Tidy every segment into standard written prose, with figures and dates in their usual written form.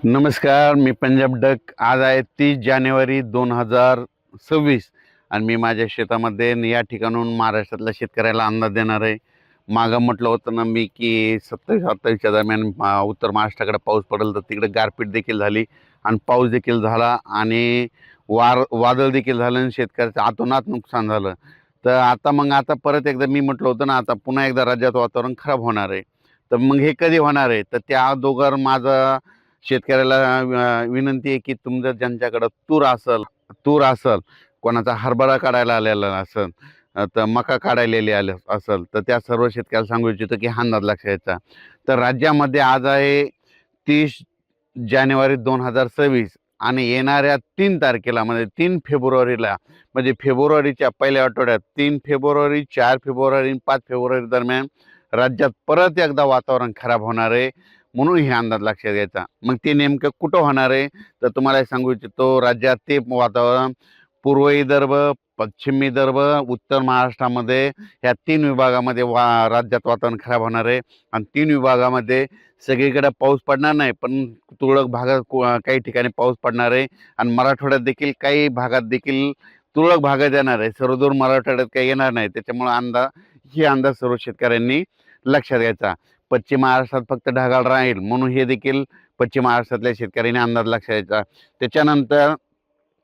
नमस्कार, मी पंजाब डक. आज आहे 30 जानेवारी 2026 आणि मी माझ्या शेतामध्ये या ठिकाणून महाराष्ट्रातल्या शेतकऱ्याला अंदाज देणार आहे. मागं म्हटलं होतं ना मी की 27-28च्या दरम्यान उत्तर महाराष्ट्राकडे पाऊस पडेल, तर तिकडे गारपीट देखील झाली आणि पाऊस देखील झाला आणि वादळ देखील झालं आणि शेतकऱ्याचं अतोनात नुकसान झालं. तर आता परत एकदा मी म्हटलं होतं ना, आता पुन्हा एकदा राज्यात वातावरण खराब होणार आहे. तर मग हे कधी होणार आहे? तर त्या अगोदर माझा शेतकऱ्याला विनंती आहे की तुमचं ज्यांच्याकडं तूर असल, कोणाचा हरभरा काढायला आलेला असेल, तर मका काढायलेली आले असेल, तर त्या सर्व शेतकऱ्याला सांगू इच्छितो की हा अंदाज लक्षात घ्यायचा. तर राज्यामध्ये आज आहे 30 जानेवारी 2026 आणि येणाऱ्या 3 तारखेला म्हणजे 3 फेब्रुवारीला, म्हणजे फेब्रुवारीच्या पहिल्या आठवड्यात 3 फेब्रुवारी, 4 फेब्रुवारी आणि 5 फेब्रुवारी दरम्यान राज्यात परत एकदा वातावरण खराब होणार आहे. म्हणून हे अंदाज लक्षात घ्यायचा. मग ते नेमकं कुठं होणार आहे? तर तुम्हाला सांगू इच्छितो, राज्यात ते वातावरण पूर्व विदर्भ, पश्चिम विदर्भ, उत्तर महाराष्ट्रामध्ये ह्या 3 विभागामध्ये राज्यात वातावरण खराब होणार आहे. आणि 3 विभागामध्ये सगळीकडे पाऊस पडणार नाही, पण तुरळक भागात काही ठिकाणी पाऊस पडणार आहे. आणि मराठवाड्यात देखील काही भागात देखील तुरळक भागात येणार आहे. सर्वदूर मराठवाड्यात काही येणार नाही. त्याच्यामुळे हे अंदाज सर्व शेतकऱ्यांनी लक्षात घ्यायचा. पश्चिम महाराष्ट्रात फक्त ढगाळ राहील, म्हणून हे देखील पश्चिम महाराष्ट्रातल्या शेतकऱ्यांनी अंदाज लक्षात घ्यायचा. त्याच्यानंतर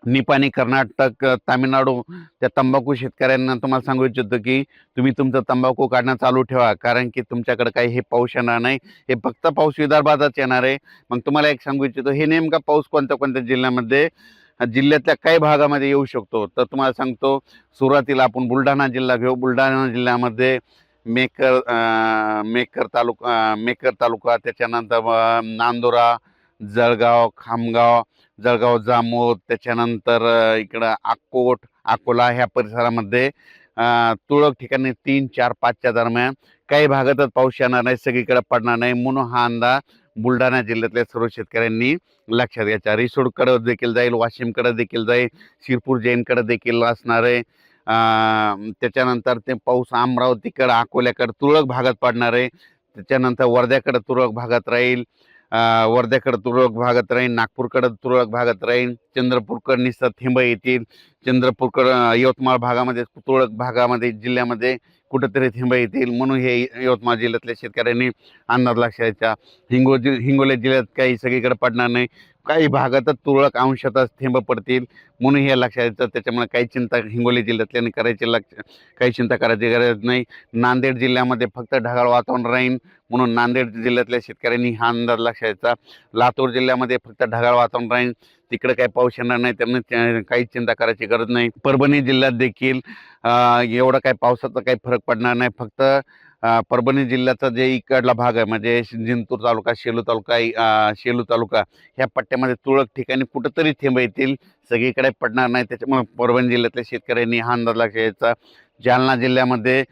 निपाणी, कर्नाटक, तामिळनाडू त्या तंबाखू शेतकऱ्यांना तुम्हाला सांगू इच्छितो की तुम्ही तुमचं तंबाखू काढणं चालू ठेवा, कारण की तुमच्याकडे काही हे पाऊस येणार नाही. हे फक्त पाऊस विदर्भातच येणार आहे. मग तुम्हाला एक सांगू इच्छितो, हे नेमका पाऊस कोणत्या कोणत्या जिल्ह्यातल्या काही भागामध्ये येऊ शकतो. तर तुम्हाला सांगतो, सुरुवातीला आपण बुलढाणा जिल्हा घेऊ. बुलढाणा जिल्ह्यामध्ये मेकर तालुका, त्याच्यानंतर नांदुरा, जळगाव, खामगाव, जळगाव जामोद, त्याच्यानंतर इकडं अकोला ह्या परिसरामध्ये तुरळक ठिकाणी 3, 4, 5च्या दरम्यान काही भागातच पाऊस येणार नाही, सगळीकडे पडणार नाही. म्हणून हा अंदाज बुलढाणा जिल्ह्यातल्या सर्व शेतकऱ्यांनी लक्षात घ्यायचा. रिसोडकडे देखील जाईल, वाशिमकडे देखील जाईल, शिरपूर जैनकडे देखील असणार आहे. त्याच्यानंतर ते पाऊस अमरावतीकडे, अकोल्याकडे तुरळक भागात पडणार आहे. त्याच्यानंतर वर्ध्याकडे तुरळक भागात राहील, नागपूरकडे तुरळक भागात राहील, चंद्रपूरकडे निसर्ग थेंब येतील, यवतमाळ भागामध्ये तुरळक भागामध्ये जिल्ह्यामध्ये कुठेतरी थेंब येतील. म्हणून हे यवतमाळ जिल्ह्यातल्या शेतकऱ्यांनी अंदाज लक्षात घ्यायचा. हिंगोली जिल्ह्यात काही सगळीकडे पडणार नाही, काही भागातच तुरळक अंशातच थेंब पडतील. म्हणून हे लक्षात घ्यायचं. त्याच्यामुळे हिंगोली जिल्ह्यातल्यानी काही चिंता करायची गरज नाही. नांदेड जिल्ह्यामध्ये फक्त ढगाळ वातावरण राहील, म्हणून नांदेड जिल्ह्यातल्या शेतकऱ्यांनी हा अंदाज लक्षात घ्यायचा. लातूर जिल्ह्यामध्ये फक्त ढगाळ वातावरण राहील, तिकडे काही पाऊस येणार नाही, त्यामुळे काही चिंता करायची गरज नाही. परभणी जिल्ह्यात देखील एवढा काही पावसाचा काही फरक पडणार नाही. फक्त परभणी जिल्ह्याचा जे इकडला भाग आहे, म्हणजे जिंतूर तालुका, शेलू तालुका ह्या पट्ट्यामध्ये तुरळक ठिकाणी कुठंतरी थेंब येतील, सगळीकडे पडणार नाही. त्याच्यामुळे परभणी जिल्ह्यातल्या शेतकऱ्यांनी हा अंदाज लक्षात घ्यायचा. जालना जिल्ह्यामध्ये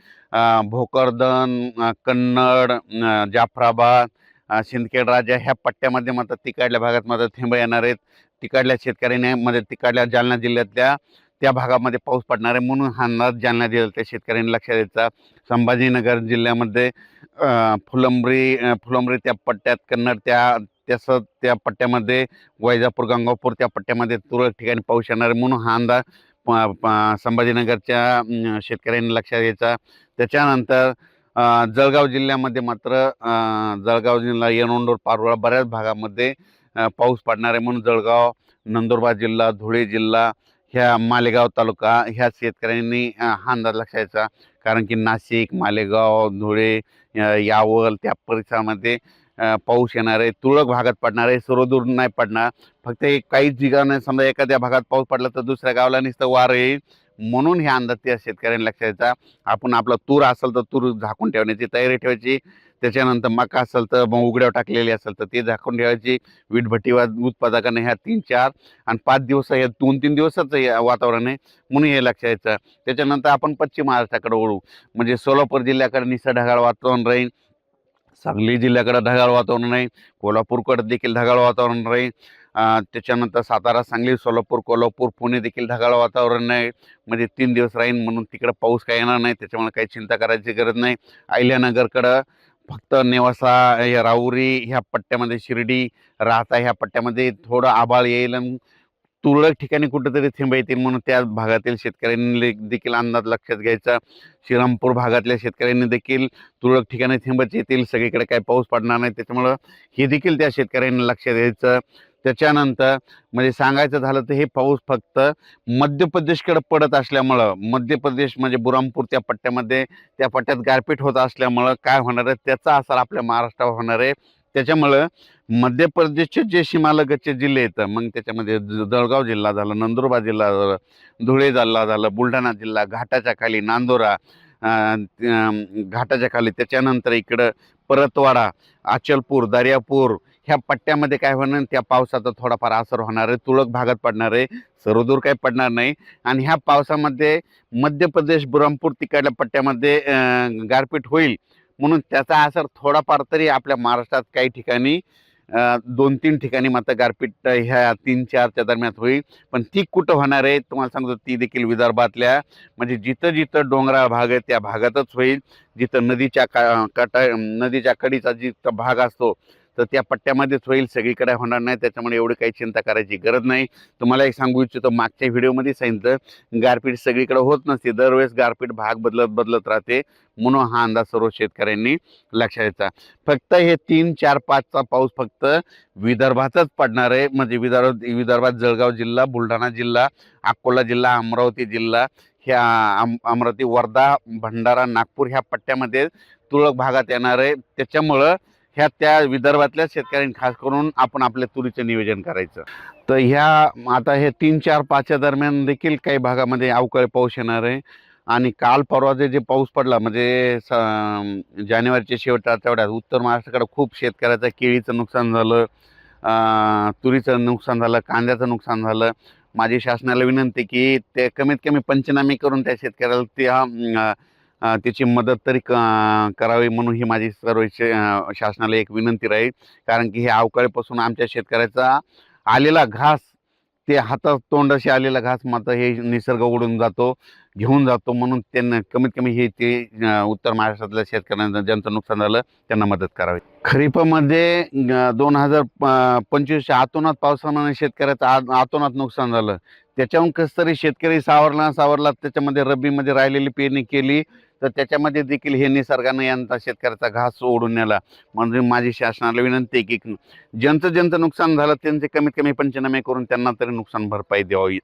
भोकरदन, कन्नड, जाफराबाद, सिंदखेड राजा ह्या पट्ट्यामध्ये मात्र तिकडल्या भागात मात्र थेंब येणार आहेत. तिकडल्या शेतकऱ्यांनी तिकडल्या जालना जिल्ह्यातल्या त्या भागामध्ये पाऊस पडणार आहे. म्हणून हा अंदाज जालना जिल्ह्यातल्या शेतकऱ्यांनी लक्षात द्यायचा. संभाजीनगर जिल्ह्यामध्ये फुलंब्री त्या पट्ट्यात, कन्नड त्या पट्ट्यामध्ये, वैजापूर, गंगापूर त्या पट्ट्यामध्ये तुरळक ठिकाणी पाऊस येणार आहे. म्हणून हा अंदाज संभाजीनगरच्या शेतकऱ्यांनी लक्षात घ्यायचा. त्याच्यानंतर जळगाव जिल्ह्यामध्ये मात्र जळगाव जिल्हा, येरवंडोर, पारोळा बऱ्याच भागामध्ये पाऊस पडणार आहे. म्हणून जळगाव, नंदुरबार जिल्हा, धुळे जिल्हा, ह्या मालेगाव तालुका ह्या शेतकऱ्यांनी हा अंदाज लक्षात घ्यायचा. कारण की नाशिक, मालेगाव, धुळे, यावल त्या परिसरामध्ये पाऊस येणार आहे, तुरळक भागात पडणार आहे, सर्वदूर नाही पडणार. फक्त काहीच ठिकाणी समजा एखाद्या भागात पाऊस पडला तर दुसऱ्या गावाला नुसतं वारं येईल. म्हणून हे अंदाज त्या शेतकऱ्यांनी लक्षात घ्यायचा. आपण आपला तूर असेल तर तूर झाकून ठेवण्याची तयारी ठेवायची. त्याच्यानंतर मका असेल तर मग उघड्यावर टाकलेली असेल तर ते झाकून ठेवायची. वीटभट्टी उत्पादकांना ह्या 3, 4 आणि 5 दिवस, या 2-3 दिवसाचं वातावरण आहे, म्हणून हे लक्षात घ्यायचं. त्याच्यानंतर आपण पश्चिम महाराष्ट्राकडे वळू. म्हणजे सोलापूर जिल्ह्याकडे निसर्ग ढगाळ वातावरण राहील, सांगली जिल्ह्याकडे ढगाळ वातावरण राहील, कोल्हापूरकडे देखील ढगाळ वातावरण राहील. त्याच्यानंतर सातारा, सांगली, सोलापूर, कोल्हापूर, पुणे देखील ढगाळ वातावरण आहे. म्हणजे 3 दिवस राहील, म्हणून तिकडे पाऊस काही येणार नाही. त्याच्यामुळे काही चिंता करायची गरज नाही. अहिल्यानगरकडं फक्त नेवासा, हे राहुरी ह्या पट्ट्यामध्ये, शिर्डी, राहता ह्या पट्ट्यामध्ये थोडं आभाळ येईल आणि तुरळक ठिकाणी कुठेतरी थेंब येतील म्हणून त्या भागातील शेतकऱ्यांनी देखील अंदाज लक्षात घ्यायचा. श्रीरामपूर भागातल्या शेतकऱ्यांनी देखील तुरळक ठिकाणी थेंबच येतील, सगळीकडे काही पाऊस पडणार नाही, त्याच्यामुळं हे देखील त्या शेतकऱ्यांनी लक्षात घ्यायचं. त्याच्यानंतर म्हणजे सांगायचं झालं तर हे पाऊस फक्त मध्य प्रदेशकडे पडत असल्यामुळं, मध्य प्रदेश म्हणजे बुरामपूर त्या पट्ट्यामध्ये, त्या पट्ट्यात गारपीट होत असल्यामुळं काय होणार आहे, त्याचा असर आपल्या महाराष्ट्रावर होणार आहे. त्याच्यामुळं मध्य प्रदेशचे जे सीमालगतचे जिल्हे आहेत, मग त्याच्यामध्ये जळगाव जिल्हा झाला, नंदुरबार जिल्हा झाला, धुळे जिल्हा झालं, बुलढाणा जिल्हा, घाटाच्या खाली नांदोरा, घाटाच्या खाली, त्याच्यानंतर इकडं परतवाडा, अचलपूर, दर्यापूर ह्या पट्ट्यामध्ये काय होणार, त्या पावसाचा थोडाफार असर होणार आहे, तुरळक भागात पडणार आहे, सर्वदूर काही पडणार नाही. आणि ह्या पावसामध्ये मध्य प्रदेश, बुरहानपूर तिकडल्या पट्ट्यामध्ये गारपीट होईल, म्हणून त्याचा असर थोडाफार तरी आपल्या महाराष्ट्रात काही ठिकाणी 2-3 ठिकाणी मात्र गारपीट ह्या 3-4च्या दरम्यान होईल. पण ती कुठं होणार आहे तुम्हाला सांगतो, ती देखील विदर्भातल्या म्हणजे जिथं जिथं डोंगराळ भाग आहे त्या भागातच होईल. जिथं नदीच्या कडीचा जिथं भाग असतो तर त्या पट्ट्यामध्येच होईल, सगळीकडे होणार नाही. त्याच्यामुळे एवढी काही चिंता करायची गरज नाही. तुम्हाला एक सांगू इच्छितो, मागच्या व्हिडिओमध्ये सांगितलं गारपीट सगळीकडे होत नसते, दरवेळेस गारपीट भाग बदलत राहते, म्हणून हा अंदाज सर्व शेतकऱ्यांनी लक्षात घ्यायचा. फक्त हे 3, 4, 5चा पाऊस फक्त विदर्भातच पडणार आहे. म्हणजे विदर्भात जळगाव जिल्हा, बुलढाणा जिल्हा, अकोला जिल्हा, अमरावती जिल्हा, ह्या अमरावती, वर्धा, भंडारा, नागपूर ह्या पट्ट्यामध्ये तुरळक भागात येणार आहे. त्याच्यामुळं ह्या त्या विदर्भातल्या शेतकऱ्यांनी खास करून आपण आपल्या तुरीचं नियोजन करायचं. तर ह्या आता हे 3, 4, 5च्या दरम्यान देखील काही भागामध्ये अवकाळी पाऊस येणार आहे. आणि काल परवा जे पाऊस पडला म्हणजे जानेवारीच्या शेवटच्या आठवड्यात उत्तर महाराष्ट्राकडे खूप शेतकऱ्याचं केळीचं नुकसान झालं, तुरीचं नुकसान झालं, कांद्याचं नुकसान झालं. माझी शासनाला विनंती की ते कमीत कमी पंचनामे करून त्या शेतकऱ्याला त्याची मदत तरी करावी, म्हणून ही माझी सर्व शासनाला एक विनंती राहील. कारण की हे अवकाळीपासून आमच्या शेतकऱ्याचा आलेला घास, ते हातात तोंडाशी आलेला घास मात्र हे निसर्ग ओढून जातो, घेऊन जातो, म्हणून त्यांना कमीत कमी हे ते उत्तर महाराष्ट्रातल्या शेतकऱ्यांना ज्यांचं नुकसान झालं त्यांना मदत करावी. खरीपामध्ये 2025च्या अतोनात पावसामुळे शेतकऱ्याचं अतोनात नुकसान झालं. त्याच्याहून कसं तरी शेतकरी सावरला, त्याच्यामध्ये रब्बीमध्ये राहिलेली पेरणी केली, तर त्याच्यामध्ये देखील हे निसर्गानं यांचा शेतकऱ्याचा घास ओढून नेला. म्हणजे माझी शासनाला विनंती आहे की ज्यांचं नुकसान झालं त्यांचे कमीत कमी पंचनामे करून त्यांना तरी नुकसान भरपाई द्यावी.